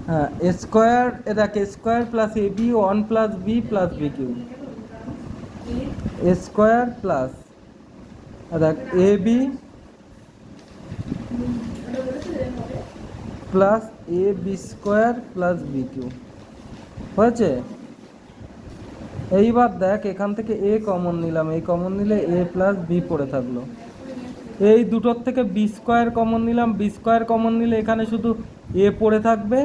হ্যাঁ স্কোয়ার, দেখ square plus A B one plus B plus B cube, square plus দেখ A B plus A B square plus B cube হয়েছে। এইবার দেখ এখান থেকে এ কমন নিলাম, এই কমন নিলে এ প্লাস বি পড়ে থাকলো। এই দুটোর থেকে বি স্কোয়ার কমন নিলাম, বি স্কোয়ার কমন নিলে এখানে শুধু এ পড়ে থাকবে,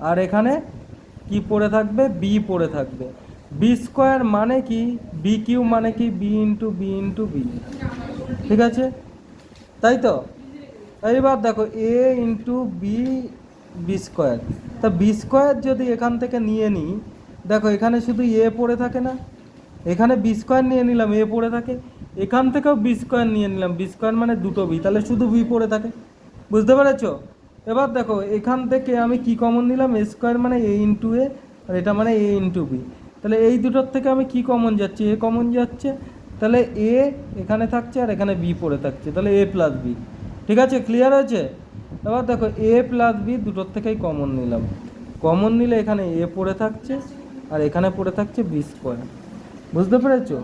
আর এখানে কি পড়ে থাকবে, বি পড়ে থাকবে। বি স্কোয়ার মানে কি, বি কিউ মানে কি, B into b into b, ঠিক আছে তাই তো। এইবার দেখো a into b, b square, তা বি স্কোয়ার যদি এখান থেকে নিয়ে নিই, দেখো এখানে শুধু এ পড়ে থাকে না, এখানে বি স্কোয়ার নিয়ে নিলাম এ পড়ে থাকে, এখান থেকেও বি স্কোয়ার নিয়ে নিলাম, বি স্কোয়ার মানে দুটো বি, তাহলে শুধু বি পড়ে থাকে, বুঝতে পেরেছ। এবার দেখো এখান থেকে আমি কি কমন নিলাম, এ স্কোয়ার মানে এ ইন্টু এ, আর এটা মানে এ ইন্টু বি, তাহলে এই দুটোর থেকে আমি কি কমন যাচ্ছি, এ কমন যাচ্ছে, তাহলে এ এখানে থাকছে আর এখানে বি পড়ে থাকছে, তাহলে এ প্লাস বি, ঠিক আছে ক্লিয়ার হয়েছে। এবার দেখো এ প্লাস বি দুটোর থেকেই কমন নিলাম, কমন নিলে এখানে এ পড়ে থাকছে আর এখানে পড়ে থাকছে বি স্কোয়ার, বুঝতে পেরেছো।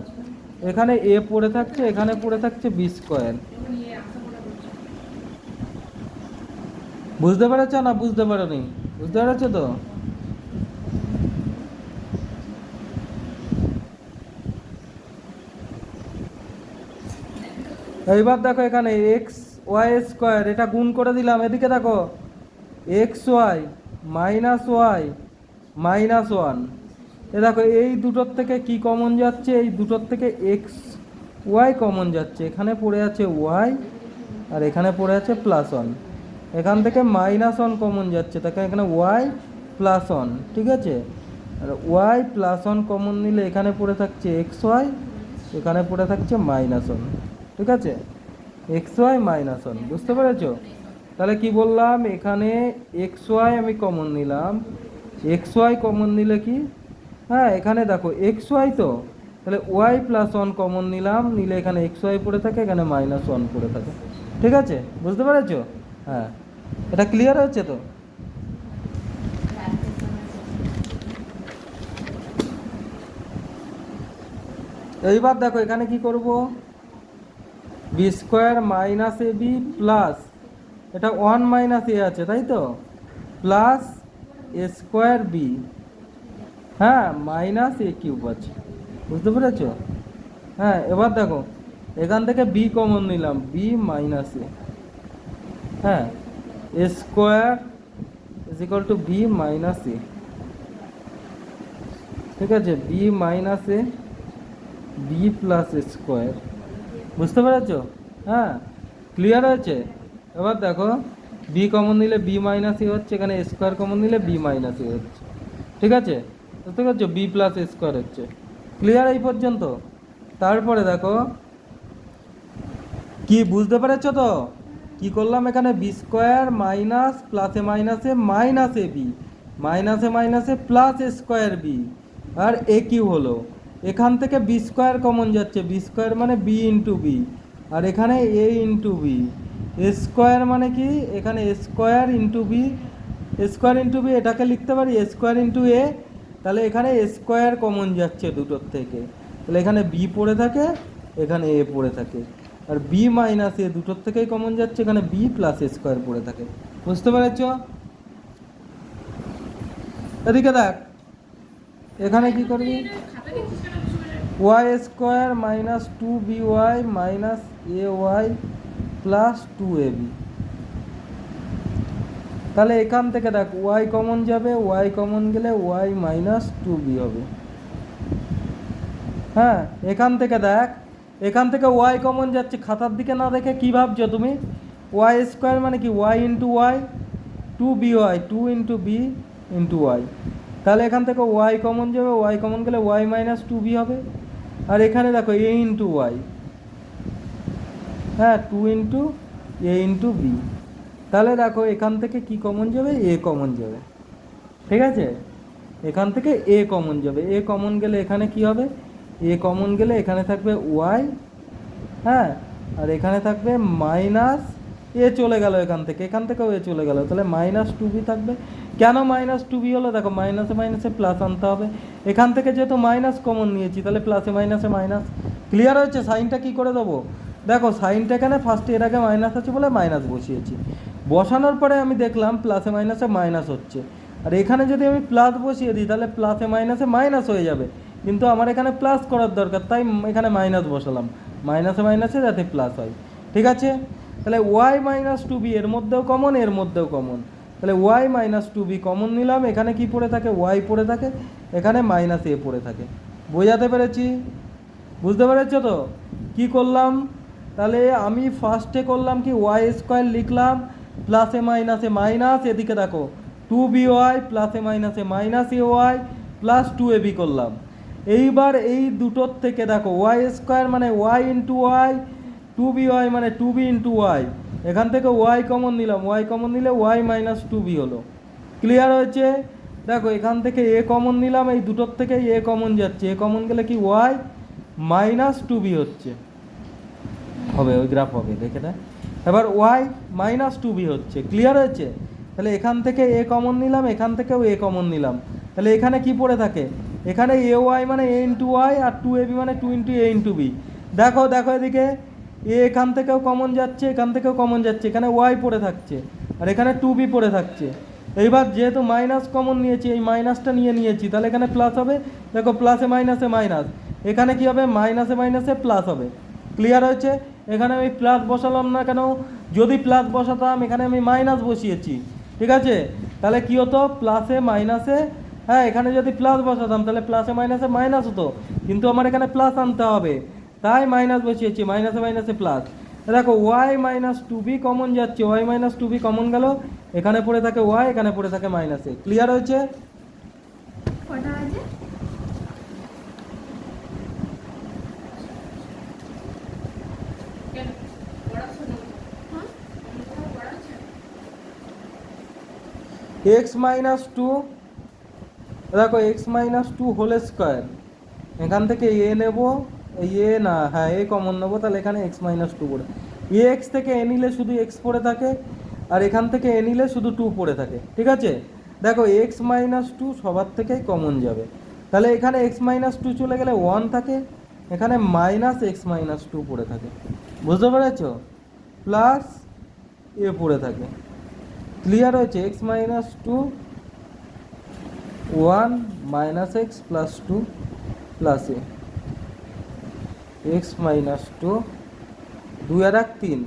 এখানে এ পড়ে থাকছে, এখানে পড়ে থাকছে বি স্কোয়ার, বুঝতে পেরেছো না বুঝতে পারোনি, বুঝতে পেরেছো তো। এইবার দেখো এখানে এক্স ওয়াই স্কোয়ার, এটা গুণ করে দিলাম, এদিকে দেখো এক্স ওয়াই মাইনাস ওয়ান, এ দেখো এই দুটোর থেকে কি কমন যাচ্ছে, এই দুটোর থেকে এক্স ওয়াই কমন যাচ্ছে, এখানে পড়ে আছে ওয়াই আর এখানে পড়ে আছে প্লাস ওয়ান, এখান থেকে মাইনাস ওয়ান কমন যাচ্ছে, তাকে এখানে ওয়াই প্লাস ওয়ান, ঠিক আছে। আর ওয়াই প্লাস ওয়ান কমন নিলে এখানে পড়ে থাকছে এক্স ওয়াই, এখানে পড়ে থাকছে মাইনাস ওয়ান, ঠিক আছে, এক্স ওয়াই মাইনাস ওয়ান, বুঝতে পেরেছো। তাহলে কি বললাম, এখানে এক্স ওয়াই আমি কমন নিলাম, এক্স ওয়াই কমন নিলে কি, হ্যাঁ এখানে দেখো এক্স ওয়াই তো, তাহলে ওয়াই প্লাস ওয়ান কমন নিলাম, নিলে এখানে এক্স ওয়াই পড়ে থাকে, এখানে মাইনাস ওয়ান পড়ে থাকে, ঠিক আছে বুঝতে পেরেছো। হ্যাঁ এটা ক্লিয়ার হচ্ছে তো। এইবার দেখো এখানে কি করব, B square minus A B plus, এটা ওয়ান মাইনাস এ আছে তাই তো, প্লাস এ স্কোয়ার বি, হ্যাঁ মাইনাস এ কিউব আছে, বুঝতে পেরেছ। হ্যাঁ এবার দেখো এখান থেকে বি কমন নিলাম, বি মাইনাস এ, হ্যাঁ A square is equal to B minus A, ঠিক আছে, B minus A B plus square, বুঝতে পেরেছ। হ্যাঁ ক্লিয়ার হয়েছে। এবার দেখো বি কমন নিলে বি মাইনাস এ হচ্ছে, এখানে স্কোয়ার কমন নিলে বি মাইনাস এ হচ্ছে, ঠিক আছে বুঝতে পারছো, বি প্লাস স্কোয়ার হচ্ছে, ক্লিয়ার এই পর্যন্ত। তারপরে দেখো কি বুঝতে পেরেছো তো, কি করলাম এখানে বি স্কোয়ার মাইনাস প্লাসে মাইনাসে মাইনাস এ বি, মাইনাসে মাইনাসে প্লাস স্কোয়ার বি, আর এ কিউ হলো, এখান থেকে বি স্কোয়ার কমন যাচ্ছে, বি স্কোয়ার মানে বি ইন্টু বি, আর এখানে এ ইন্টু বি, স্কোয়ার মানে কি, এখানে square into b, square into b এটাকে লিখতে পারি স্কোয়ার ইন্টু এ, তাহলে এখানে স্কোয়ার কমন যাচ্ছে দুটোর থেকে, তাহলে এখানে বি পড়ে থাকে, এখানে এ পড়ে থাকে, আর বি মাইনাস এ দুটোর থেকেই কমন যাচ্ছে, এখানে বি প্লাস স্কোয়ার পড়ে থাকে, বুঝতে পেরেছ। এদিকে দেখ এখানে কি করবি, Y square minus two B Y minus A Y plus two A B, তাহলে এখান থেকে দেখ ওয়াই কমন যাবে, ওয়াই কমন গেলে ওয়াই মাইনাস টু বি হবে, হ্যাঁ এখান থেকে দেখ, এখান থেকে ওয়াই কমন যাচ্ছে, খাতার দিকে না দেখে কী ভাবছো তুমি, ওয়াই স্কোয়ার মানে কি y into y, two B y two into b into y, তাহলে এখান থেকে ওয়াই কমন যাবে, ওয়াই কমন গেলে ওয়াই মাইনাস টু বি হবে, আর এখানে দেখো এ ইন্টু ওয়াই, হ্যাঁ two into a into b, তাহলে দেখো এখান থেকে কি কমন যাবে, এ কমন যাবে, ঠিক আছে, এখান থেকে এ কমন যাবে, এ কমন গেলে এখানে কি হবে, এ কমন গেলে এখানে থাকবে ওয়াই, হ্যাঁ আর এখানে থাকবে মাইনাস এ চলে গেল এখান থেকেও এ চলে গেল, তাহলে মাইনাস টু বি থাকবে। কেন মাইনাস টু বি হলো? দেখো মাইনাসে মাইনাসে প্লাস আনতে হবে, এখান থেকে যেহেতু মাইনাস কমন নিয়েছি তাহলে প্লাসে মাইনাসে মাইনাস। ক্লিয়ার হয়েছে? সাইনটা কি করে দেবো? দেখো সাইনটা এখানে ফার্স্টে এর আগে মাইনাস আছে বলে মাইনাস বসিয়েছি, বসানোর পরে আমি দেখলাম প্লাসে মাইনাসে মাইনাস হচ্ছে, আর এখানে যদি আমি প্লাস বসিয়ে দিই তাহলে প্লাসে মাইনাসে মাইনাস হয়ে যাবে, কিন্তু আমার এখানে প্লাস করার দরকার, তাই এখানে মাইনাস বসালাম, মাইনাসে মাইনাসে যাতে প্লাস হয়। ঠিক আছে? তাহলে ওয়াই মাইনাস টু বি এর মধ্যেও কমন, এর মধ্যেও কমন, তাহলে y minus two B common নিলাম, এখানে কি পড়ে থাকে? ওয়াই পড়ে থাকে, এখানে মাইনাস এ পড়ে থাকে। বোঝাতে পেরেছি? বুঝতে পেরেছো তো? কি করলাম তাহলে? আমি ফার্স্টে করলাম কি, ওয়াই স্কোয়ার লিখলাম, প্লাসে মাইনাসে মাইনাস, এদিকে দেখো টু বি ওয়াই প্লাসে মাইনাসে minus A Y plus two A b করলাম। এইবার এই দুটোর থেকে দেখো ওয়াই স্কোয়ার মানে y into y, two B y মানে টু বি ইন্টু ওয়াই, এখান থেকে ওয়াই কমন নিলাম, ওয়াই কমন নিলে ওয়াই মাইনাস টু বি হলো। ক্লিয়ার হয়েছে? দেখো এখান থেকে এ কমন নিলাম, এই দুটোর থেকে এ কমন যাচ্ছে, এ কমন গেলে কি ওয়াই মাইনাস টু বি হচ্ছে, হবে ওই গ্রাফ হবে, দেখে না? এবার ওয়াই মাইনাস টু বি হচ্ছে। ক্লিয়ার হয়েছে? তাহলে এখান থেকে এ কমন নিলাম, এখান থেকেও এ কমন নিলাম, তাহলে এখানে কি পড়ে থাকে? এখানে এ ওয়াই মানে এ into Y, R two A B মানে two into a into B. দেখো দেখো এদিকে এ এখান থেকেও কমন যাচ্ছে, এখান থেকেও কমন যাচ্ছে, এখানে ওয়াই পড়ে থাকছে, আর এখানে টু বি পড়ে থাকছে। এইবার যেহেতু মাইনাস কমন নিয়েছি, এই মাইনাসটা নিয়েছি, তাহলে এখানে প্লাস হবে। দেখো প্লাসে মাইনাসে মাইনাস, এখানে কি হবে? মাইনাসে মাইনাসে প্লাস হবে। ক্লিয়ার হয়েছে? এখানে আমি প্লাস বসালাম না কেন? যদি প্লাস বসাতাম, এখানে আমি মাইনাস বসিয়েছি, ঠিক আছে? তাহলে কি হতো? প্লাসে মাইনাসে, হ্যাঁ এখানে যদি প্লাস বসাতাম তাহলে প্লাসে মাইনাসে মাইনাস হতো, কিন্তু আমার এখানে প্লাস আনতে হবে, তাই মাইনাস বসিয়েছি, মাইনাসে মাইনাসে প্লাস। দেখো Y minus two B common যাচ্ছে, Y minus two B common গেল, এখানে পড়ে থাকে ওয়াই, এখানে পড়ে থাকে মাইনাসে। ক্লিয়ার হয়েছে? কটা আছে? এক্স মাইনাস টু, দেখো x minus two whole square, এখান থেকে এ নেব, এ না, হ্যাঁ এ কমন নেবো, তাহলে এখানে এক্স মাইনাস টু পড়ে, এ এক্স থেকে এ নিলে শুধু এক্স পড়ে থাকে, আর এখান থেকে এ নিলে শুধু টু পড়ে থাকে। ঠিক আছে? দেখো এক্স মাইনাস টু সবার থেকেই কমন যাবে, তাহলে এখানে এক্স মাইনাস টু চলে গেলে ওয়ান থাকে, এখানে মাইনাস এক্স মাইনাস টু পড়ে থাকে। বুঝতে পেরেছ? প্লাস এ পড়ে থাকে। ক্লিয়ার হয়েছে? X minus two one minus X plus two plus A, X minus two, দুই আর এক তিন,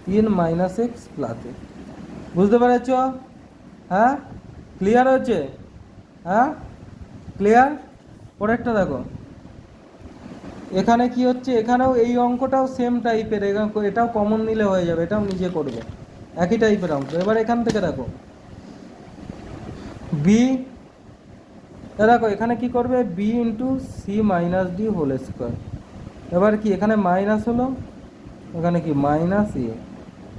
তিন মাইনাস এক্স প্লাস এ। বুঝতে পেরেছ? হ্যাঁ ক্লিয়ার হয়েছে? হ্যাঁ ক্লিয়ার? পরেরটা দেখো, এখানে কি হচ্ছে? এখানেও এই অঙ্কটাও সেম টাইপের, এটাও কমন নিলে হয়ে যাবে, এটাও নিজে করবে, একই টাইপের অঙ্ক। এবার এখান থেকে দেখো বি, দেখো এখানে কি করবে? B into C minus D whole square. এবার কি এখানে মাইনাস হলো, এখানে কি মাইনাস এ,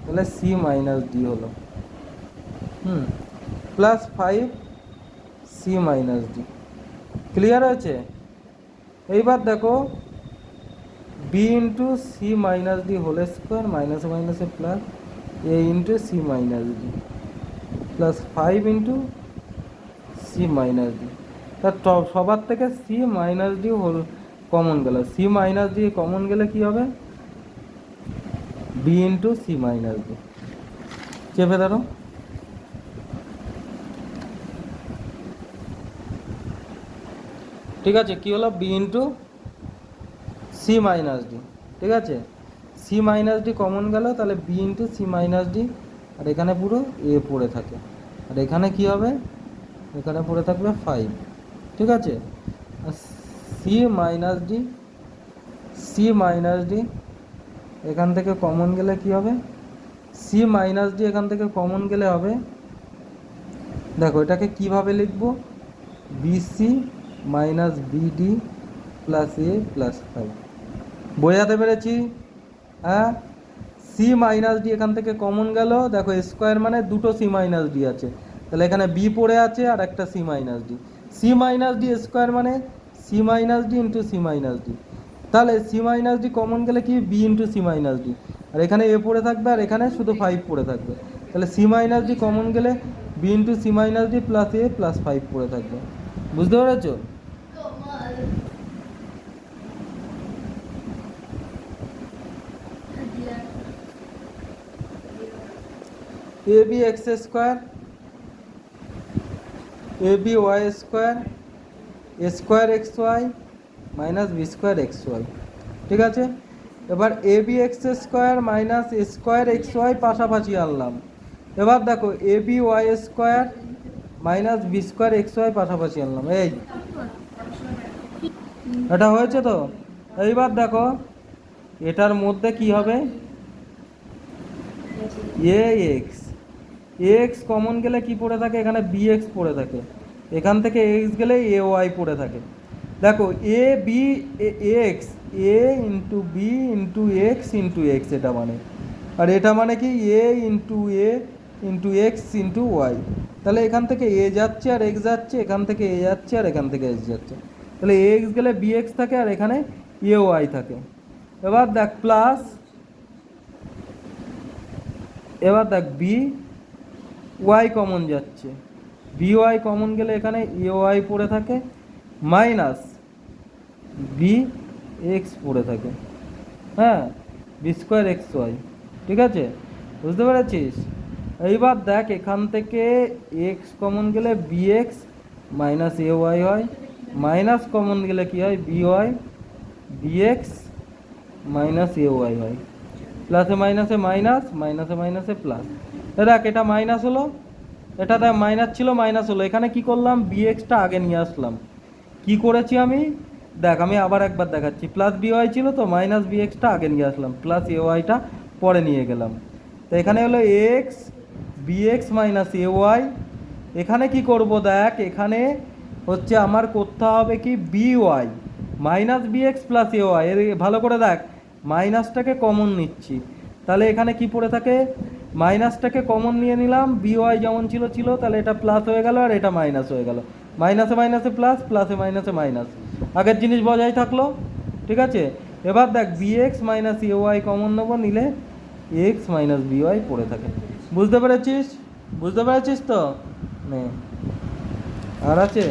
তাহলে সি মাইনাস ডি হলো, plus five C minus D. Clear হয়েছে? এইবার দেখো B into C minus D whole square, মাইনাসে মাইনাসে plus A into C minus D plus five into C minus D. তার সবার থেকে C minus D whole common গেল, সি মাইনাস ডি কমন গেলে কি হবে? B into C minus D. চেপে ধরো, ঠিক আছে? কি হলো? B into C minus D. ঠিক আছে? সি মাইনাস ডি কমন গেল, তাহলে B into C minus D, আর এখানে পুরো এ পড়ে থাকে, আর এখানে কি হবে? এখানে পড়ে থাকবে ফাইভ। ঠিক আছে? আর C minus D, C minus D এখান থেকে কমন গেলে কি হবে? সি মাইনাস ডি এখান থেকে কমন গেলে হবে, দেখো এটাকে কিভাবে লিখবো? BC minus BD plus A plus five. বোঝাতে পেরেছি? হ্যাঁ। সি মাইনাস ডি এখান থেকে কমন গেল, দেখো স্কোয়ার মানে দুটো সি মাইনাস ডি আছে, তাহলে এখানে বি পড়ে আছে আর একটা C minus D. C minus D square মানে C minus D into C minus D, তাহলে সি মাইনাস ডি কমন গেলে কি? B into C minus D, আর এখানে এ পড়ে থাকবে আর এখানে শুধু 5 পড়ে থাকবে। তাহলে সি মাইনাস ডি কমন গেলে B into C minus D plus A plus 5 পড়ে থাকবে। বুঝতে পেরেছো? A B X square A B Y square A square X Y minus B square X Y. ঠিক আছে, এবার A B X square minus A square X Y পাশাপাশি আনলাম। এবার দেখো A B Y square minus B square X Y পাশাপাশি আনলাম। এই এটা হয়েছে তো? এইবার দেখো এটার মধ্যে কি হবে, এ এক্স এক্স কমন গেলে কি পড়ে থাকে, এখানে বি এক্স পড়ে থাকে, এখান থেকে এক্স গেলে এ ওয়াই পড়ে থাকে। দেখো A B x A into b into x এটা মানে, আর এটা মানে কি এ ইন্টু এক্স ইন্টু ওয়াই। তাহলে এখান থেকে এ যাচ্ছে আর এক্স যাচ্ছে, এখান থেকে এ যাচ্ছে আর এখান থেকে এক্স যাচ্ছে, তাহলে এক্স গেলে বি এক্স থাকে আর এখানে এ ওয়াই থাকে। এবার দেখ প্লাস, এবার দেখ বি ওয়াই কমন যাচ্ছে, বি ওয়াই কমন গেলে এখানে এ ওয়াই পড়ে থাকে মাইনাস বি এক্স পড়ে থাকে, হ্যাঁ, বি স্কোয়ার এক্স ওয়াই। ঠিক আছে, বুঝতে পেরেছিস? এইবার দেখ এখান থেকে এক্স কমন গেলে বি এক্স মাইনাস এ ওয়াই হয়, মাইনাস কমন গেলে কি হয় B Y B X minus এ ওয়াই হয়, প্লাসে মাইনাসে মাইনাস মাইনাসে মাইনাসে প্লাস। দেখ এটা মাইনাস হলো, এটা দেখ মাইনাস ছিল মাইনাস হলো, এখানে কি করলাম বি এক্সটা আগে নিয়ে আসলাম। কি করেছি আমি দেখ, আমি আবার একবার দেখাচ্ছি, প্লাস বি ওয়াই ছিল তো মাইনাস বি এক্সটা আগে নিয়ে আসলাম, প্লাস এ ওয়াইটা পরে নিয়ে গেলাম। তো এখানে হলো x B X minus A Y. এখানে কি করব দেখ, এখানে হচ্ছে আমার করতে হবে কি B Y minus B X plus A Y. এর ভালো করে দেখ মাইনাসটাকে কমন নিচ্ছি, তাহলে এখানে কি পড়ে থাকে, মাইনাসটাকে কমন নিয়ে নিলাম, বি ওয়াই যেমন ছিল ছিল, তাহলে এটা প্লাস হয়ে গেল আর এটা মাইনাস হয়ে গেল, মাইনাসে মাইনাসে প্লাস প্লাসে মাইনাসে মাইনাস, আগের জিনিস বজায় থাকলো। ঠিক আছে, এবার দেখ B X minus A Y common নেবো, নিলে এক্স মাইনাস বি ওয়াই পড়ে থাকে। বুঝতে পেরেছিস? বুঝতে পেরেছিস তো? নে আর আছে।